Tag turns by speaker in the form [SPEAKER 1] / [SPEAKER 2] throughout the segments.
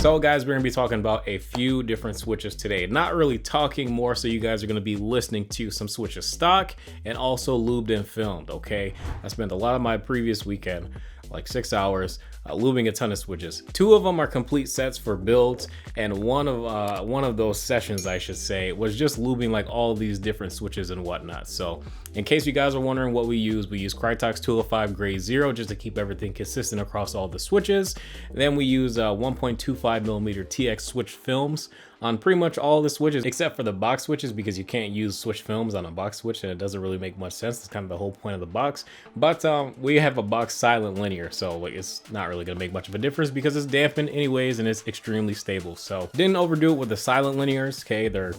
[SPEAKER 1] So guys, we're gonna be talking about a few different switches today. Not really talking, more so you guys are gonna be listening to some switches stock and also lubed and filmed, okay? I spent a lot of my previous weekend, like 6 hours, lubing a ton of switches. 2 of them are complete sets for builds, and one of those sessions, I should say, was just lubing like all these different switches and whatnot. So in case you guys are wondering what we use Krytox 205 grade 0 just to keep everything consistent across all the switches. And then we use 1.25mm TX switch films on pretty much all the switches except for the box switches, because you can't use switch films on a box switch and it doesn't really make much sense. It's kind of the whole point of the box. But we have a box silent linear, so like it's not really gonna make much of a difference because it's dampened anyways and it's extremely stable. So didn't overdo it with the silent linears, okay? They're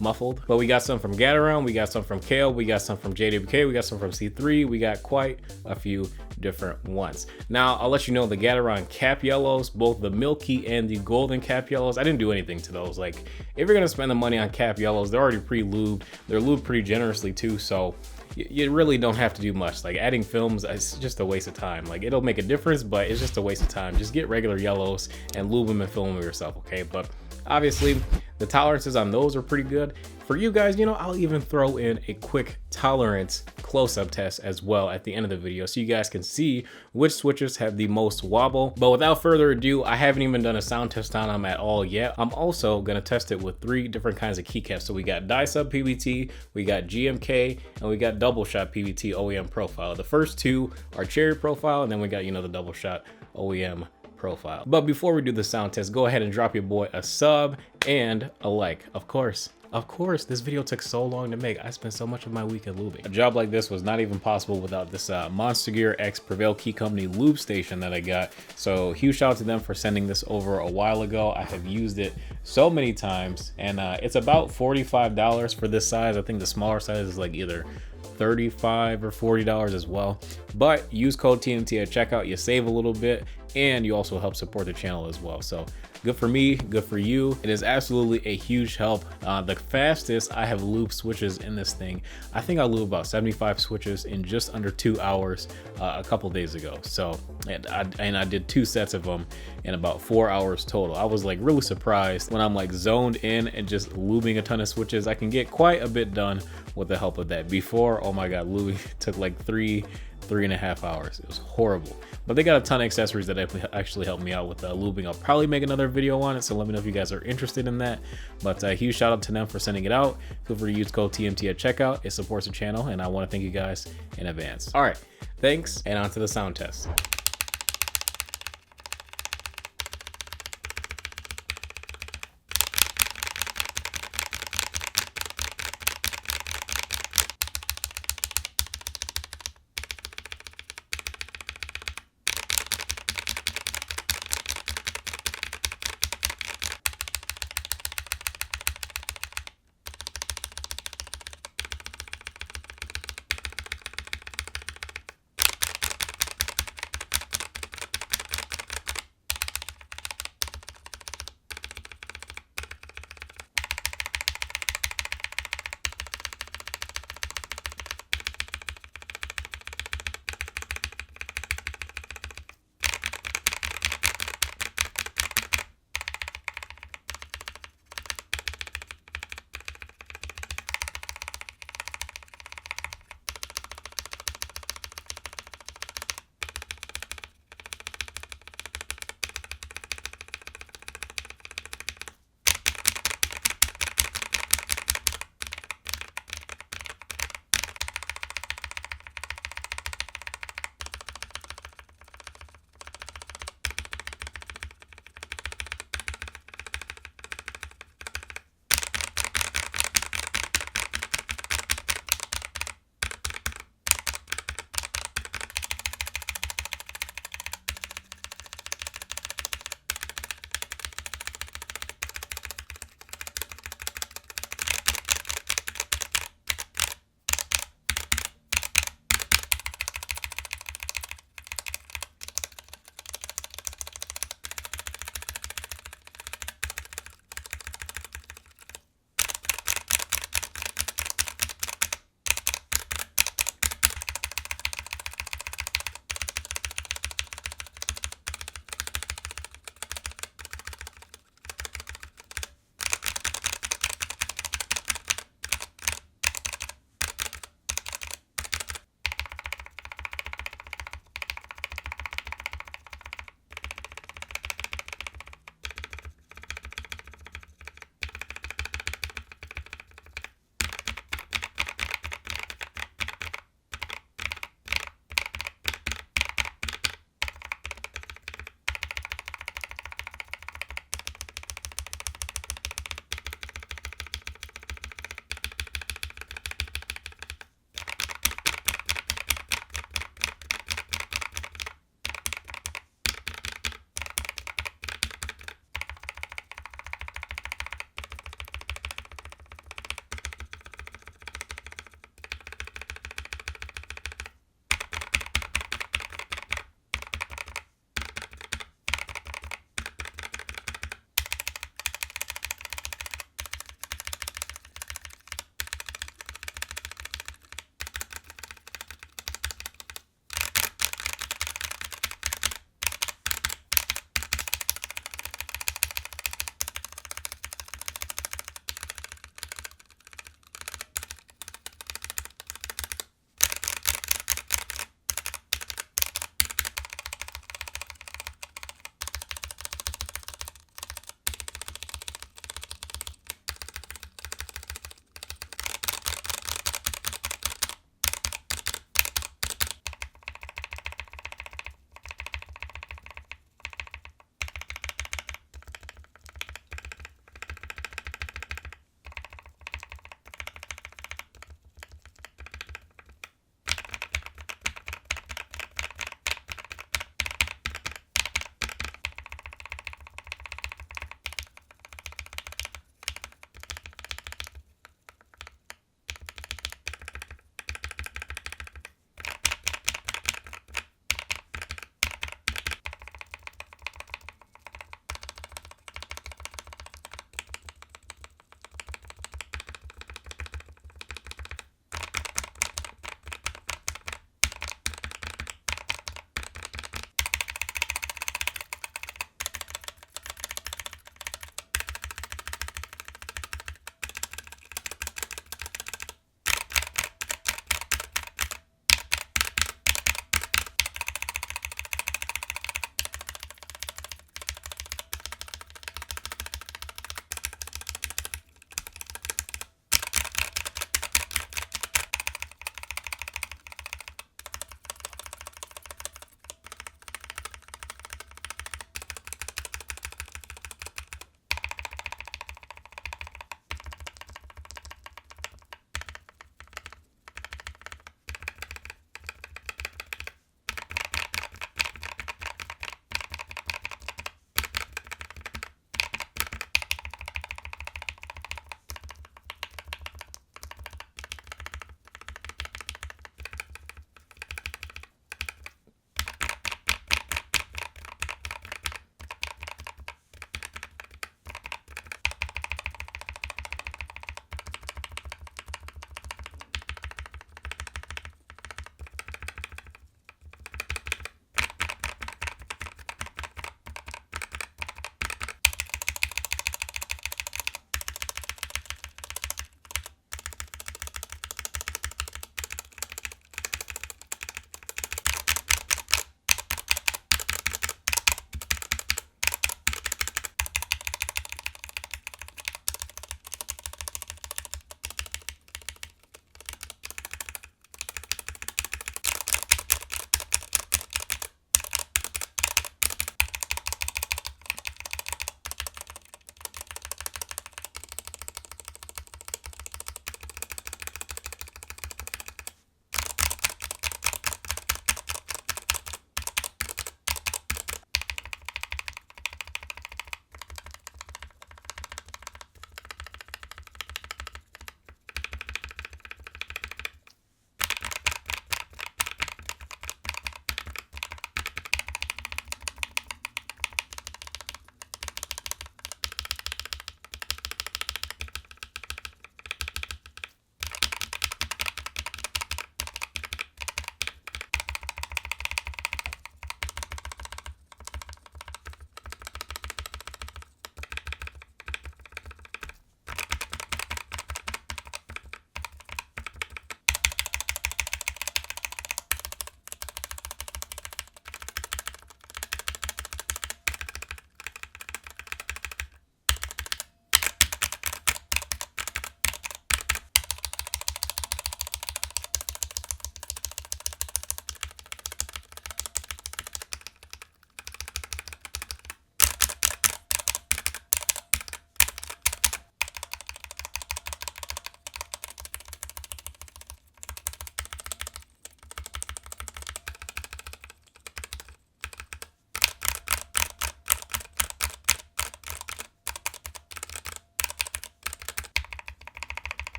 [SPEAKER 1] muffled, but we got some from Gateron, we got some from Kailh, we got some from JWK, we got some from C3, we got quite a few different ones. Now I'll let you know the Gateron cap yellows, both the milky and the golden cap yellows, I didn't do anything to those. Like if you're gonna spend the money on cap yellows, they're already pre-lubed, they're lubed pretty generously too, so you really don't have to do much. Like adding films, it's just a waste of time. Like it'll make a difference, but it's just a waste of time. Just get regular yellows and lube them and film them yourself, okay? But obviously the tolerances on those are pretty good. For you guys, you know, I'll even throw in a quick tolerance close-up test as well at the end of the video so you guys can see which switches have the most wobble. But without further ado, I haven't even done a sound test on them at all yet. I'm also gonna test it with 3 different kinds of keycaps. So we got die sub PVT, we got GMK, and we got double shot PVT OEM profile. The first 2 are cherry profile, and then we got, you know, the double shot OEM profile. But before we do the sound test, go ahead and drop your boy a sub and a like. Of course, this video took so long to make. I spent so much of my weekend lubing. A job like this was not even possible without this Monster Gear X Prevail Key Company lube station that I got. So huge shout out to them for sending this over a while ago. I have used it so many times, and it's about $45 for this size. I think the smaller size is like either $35 or $40 as well. But use code TMT at checkout, you save a little bit, and you also help support the channel as well. So good for me, good for you. It is absolutely a huge help. The fastest I have lubed switches in this thing, I think I lubed about 75 switches in just under 2 hours a couple days ago. So, and I did 2 sets of them in about 4 hours total. I was like really surprised when I'm like zoned in and just lubing a ton of switches. I can get quite a bit done with the help of that. Before, oh my God, lubing took like 3.5 hours. It was horrible. But they got a ton of accessories that actually helped me out with lubing. I'll probably make another video on it, so let me know if you guys are interested in that. But a huge shout out to them for sending it out. Feel free to use code TMT at checkout. It supports the channel, and I want to thank you guys in advance. All right, thanks, and on to the sound test.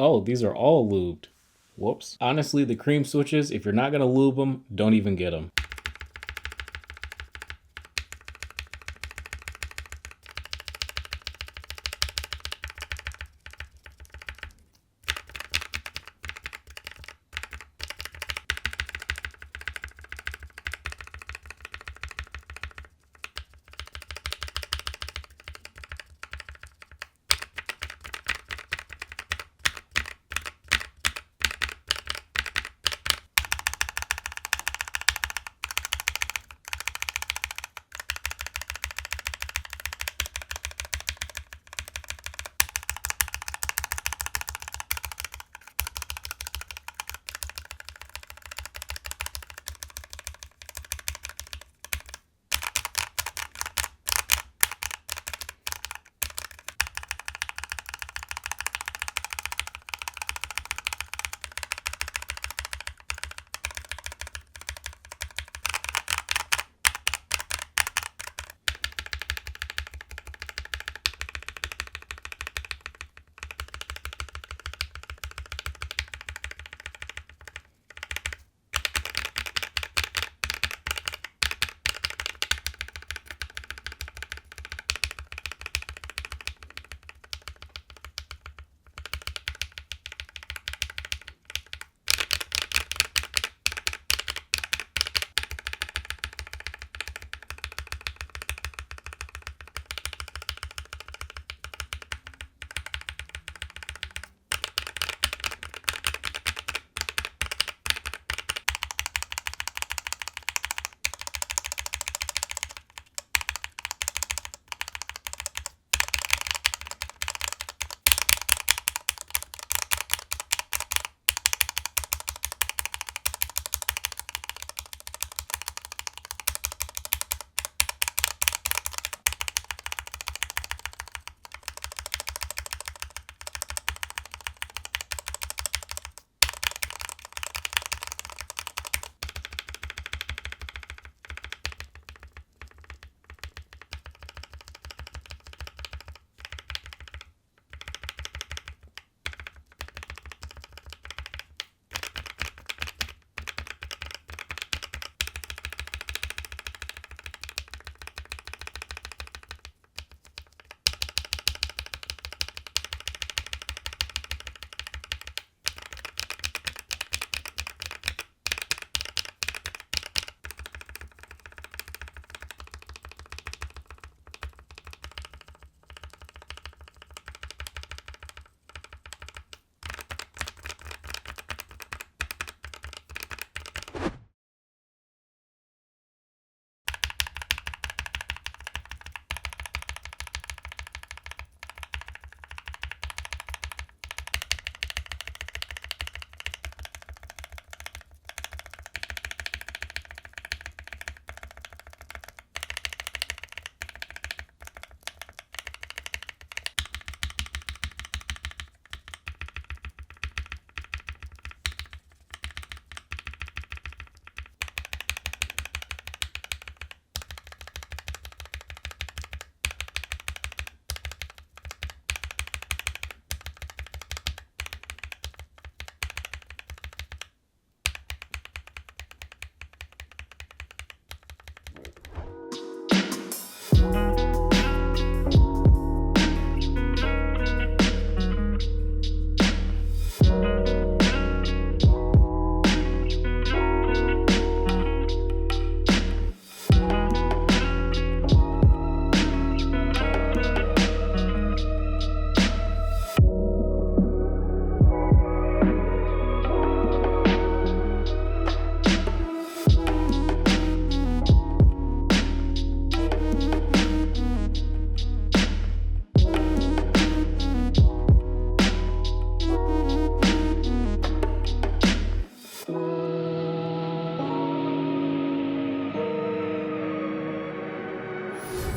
[SPEAKER 1] Oh, these are all lubed. Whoops. Honestly, the cream switches, if you're not gonna lube them, don't even get them.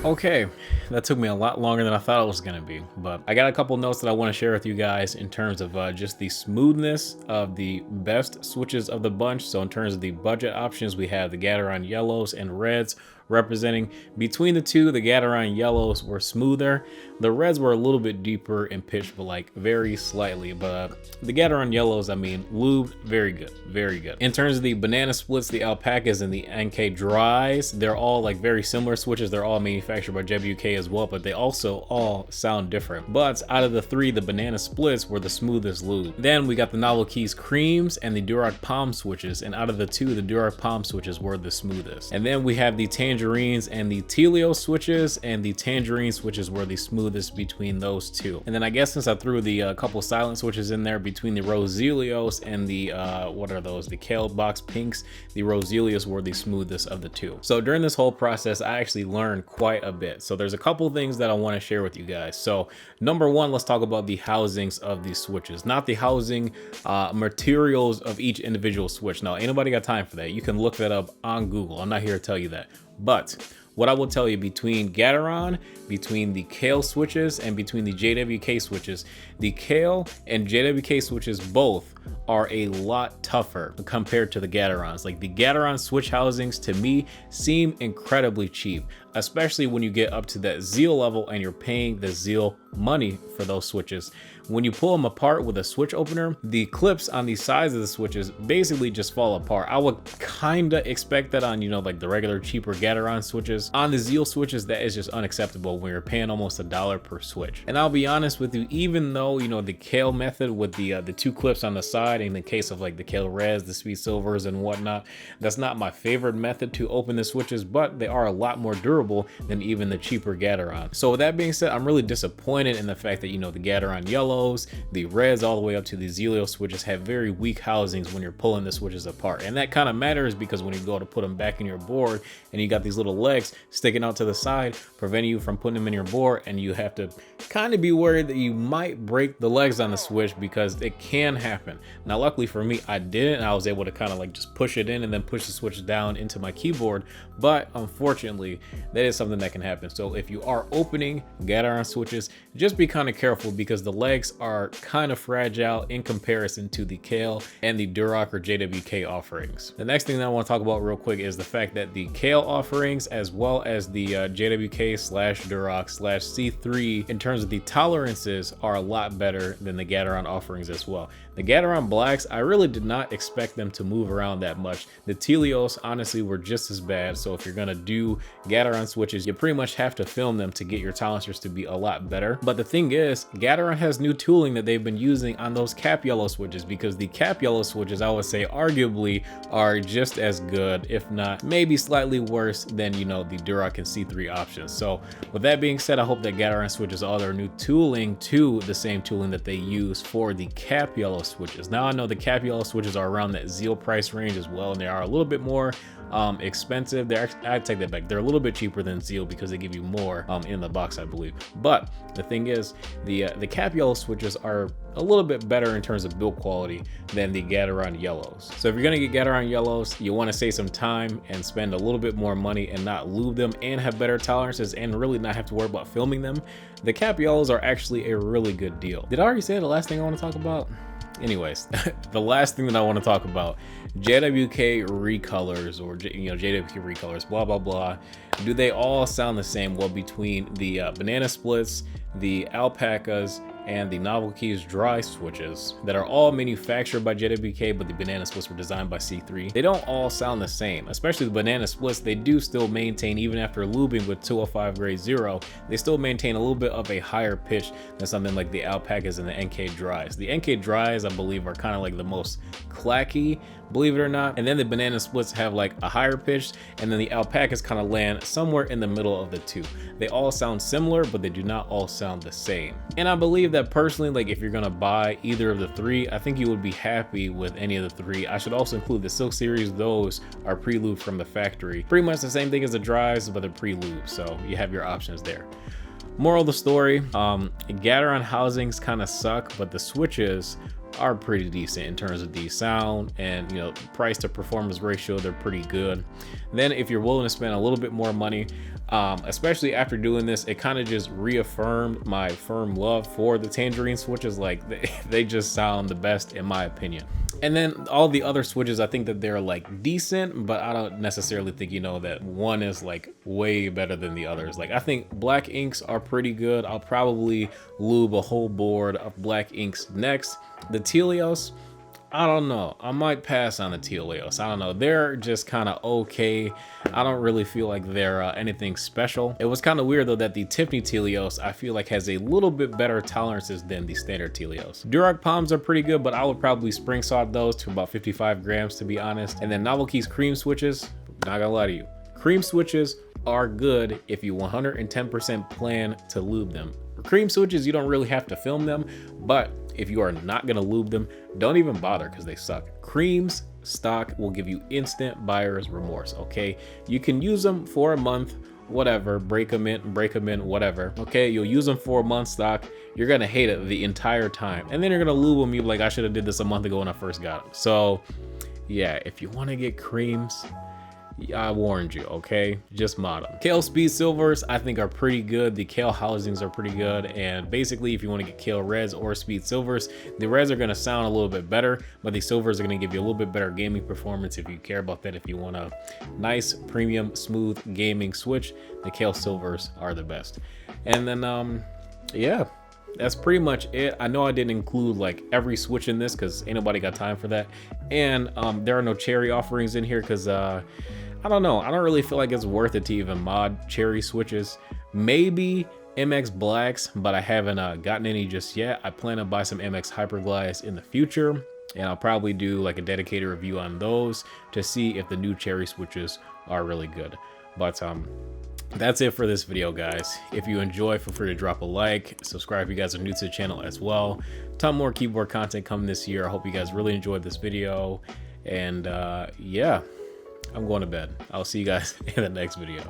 [SPEAKER 1] Okay, that took me a lot longer than I thought it was gonna be, but I got a couple notes that I want to share with you guys in terms of just the smoothness of the best switches of the bunch. So in terms of the budget options, we have the Gateron yellows and reds representing. Between the two, the Gateron yellows were smoother. The reds were a little bit deeper in pitch, but like very slightly. But the Gateron yellows, I mean, lubed, very good, very good. In terms of the banana splits, the alpacas and the NK dries, they're all like very similar switches. They're all manufactured by JWK as well, but they also all sound different. But out of the three, the banana splits were the smoothest lube. Then we got the Novel Keys creams and the Durock Poms switches, and out of the two, the Durock Poms switches were the smoothest. And then we have the tangerines and the Kailh switches, and the tangerine switches were the smoothest between those two. And then I guess since I threw the couple silent switches in there between the Roselios and the what are those, the Kailh box pinks, the Roselios were the smoothest of the two. So during this whole process, I actually learned quite a bit. So there's a couple things that I want to share with you guys. So number one, let's talk about the housings of these switches, not the housing materials of each individual switch. Now, ain't nobody got time for that. You can look that up on Google. I'm not here to tell you that. But what I will tell you, between Gateron, between the Kailh switches, and between the JWK switches, the Kailh and JWK switches both are a lot tougher compared to the Gaterons. Like the Gateron switch housings to me seem incredibly cheap, especially when you get up to that Zeal level and you're paying the Zeal money for those switches. When you pull them apart with a switch opener, the clips on the sides of the switches basically just fall apart. I would kinda expect that on, you know, like the regular cheaper Gateron switches. On the Zeal switches, that is just unacceptable when you're paying almost $1 per switch. And I'll be honest with you, even though, you know, the Kailh method with the two clips on the side, in the case of like the Kailh Reds, the Sweet Silvers and whatnot, that's not my favorite method to open the switches, but they are a lot more durable than even the cheaper Gateron. So with that being said, I'm really disappointed in the fact that, you know, the Gateron yellows, the reds, all the way up to the Zeal switches have very weak housings when you're pulling the switches apart. And that kind of matters because when you go to put them back in your board and you got these little legs sticking out to the side, preventing you from putting them in your board, and you have to kind of be worried that you might break the legs on the switch because it can happen. Now, luckily for me, I didn't. I was able to kind of like just push it in and then push the switch down into my keyboard. But unfortunately, that is something that can happen. So if you are opening Gateron switches, just be kind of careful because the legs are kind of fragile in comparison to the Kailh and the Durock or JWK offerings. The next thing that I want to talk about real quick is the fact that the Kailh offerings, as well as the JWK / Durock / C3, in terms of the tolerances, are a lot better than the Gateron offerings as well. The Gateron blacks, I really did not expect them to move around that much. The Kailhs honestly were just as bad. So if you're gonna do Gateron switches, you pretty much have to film them to get your tolerancers to be a lot better. But the thing is, Gateron has new tooling that they've been using on those cap yellow switches, because the cap yellow switches, I would say arguably are just as good, if not maybe slightly worse than, you know, the Durock and C3 options. So with that being said, I hope that Gateron switches all their new tooling to the same tooling that they use for the cap yellow switches. Now I know the cap yellow switches are around that Zeal price range as well, and they are a little bit more expensive. They're actually, I take that back, they're a little bit cheaper than Zeal because they give you more in the box, I believe. But the thing is, the cap yellow switches are a little bit better in terms of build quality than the Gateron yellows. So if you're gonna get Gateron yellows, you want to save some time and spend a little bit more money and not lube them and have better tolerances and really not have to worry about filming them. The cap yellows are actually a really good deal. Did I already say the last thing I want to talk about? Anyways, the last thing that I want to talk about, JWK recolors, or JWK recolors, blah blah blah. Do they all sound the same? Well, between the banana splits, the alpacas, and the Novel Keys dry switches that are all manufactured by JWK, but the banana splits were designed by C3. They don't all sound the same, especially the banana splits. They do still maintain, even after lubing with 205 grade 0, they still maintain a little bit of a higher pitch than something like the alpacas and the NK dries. The NK dries, I believe, are kind of like the most clacky, believe it or not. And then the banana splits have like a higher pitch, and then the alpacas kind of land somewhere in the middle of the two. They all sound similar, but they do not all sound the same. And I believe that personally, like if you're gonna buy either of the three, I think you would be happy with any of the three. I should also include the Silk series. Those are pre-lubed from the factory. Pretty much the same thing as the dries, but they're pre-lubed, so you have your options there. Moral of the story, Gateron housings kind of suck, but the switches are pretty decent in terms of the sound and, you know, price to performance ratio. They're pretty good. Then if you're willing to spend a little bit more money, Especially after doing this, it kind of just reaffirmed my firm love for the tangerine switches. Like they just sound the best in my opinion. And then all the other switches, I think that they're like decent, but I don't necessarily think, you know, that one is like way better than the others. Like I think black inks are pretty good. I'll probably lube a whole board of black inks next. The Tealios, I don't know. I might pass on the Tealios. I don't know. They're just kind of okay. I don't really feel like they're anything special. It was kind of weird though that the Tiffany Tealios I feel like has a little bit better tolerances than the standard Tealios. Durock Poms are pretty good, but I would probably spring salt those to about 55 grams to be honest. And then Novelty's cream switches, not gonna lie to you. Cream switches are good if you 110% plan to lube them. For cream switches, you don't really have to film them, but if you are not gonna lube them, don't even bother because they suck. Creams stock will give you instant buyer's remorse, okay? You can use them for a month, whatever, break them in, whatever, okay? You'll use them for a month stock, you're gonna hate it the entire time. And then you're gonna lube them, you're like, I should have did this a month ago when I first got them. So yeah, if you wanna get creams, I warned you, okay? Just mod them. Kailh Speed Silvers, I think are pretty good. The Kailh housings are pretty good. And basically, if you want to get Kailh Reds or Speed Silvers, the Reds are going to sound a little bit better, but the Silvers are going to give you a little bit better gaming performance if you care about that. If you want a nice, premium, smooth gaming switch, the Kailh Silvers are the best. And then, yeah. That's pretty much it. I know I didn't include like every switch in this because ain't nobody got time for that. And there are no cherry offerings in here because I don't know. I don't really feel like it's worth it to even mod cherry switches. Maybe MX Blacks, but I haven't gotten any just yet. I plan to buy some MX Hyperglides in the future, and I'll probably do like a dedicated review on those to see if the new cherry switches are really good. But that's it for this video, guys. If you enjoy, feel free to drop a like, subscribe if you guys are new to the channel as well. Ton more keyboard content coming this year. I hope you guys really enjoyed this video, and yeah, I'm going to bed. I'll see you guys in the next video.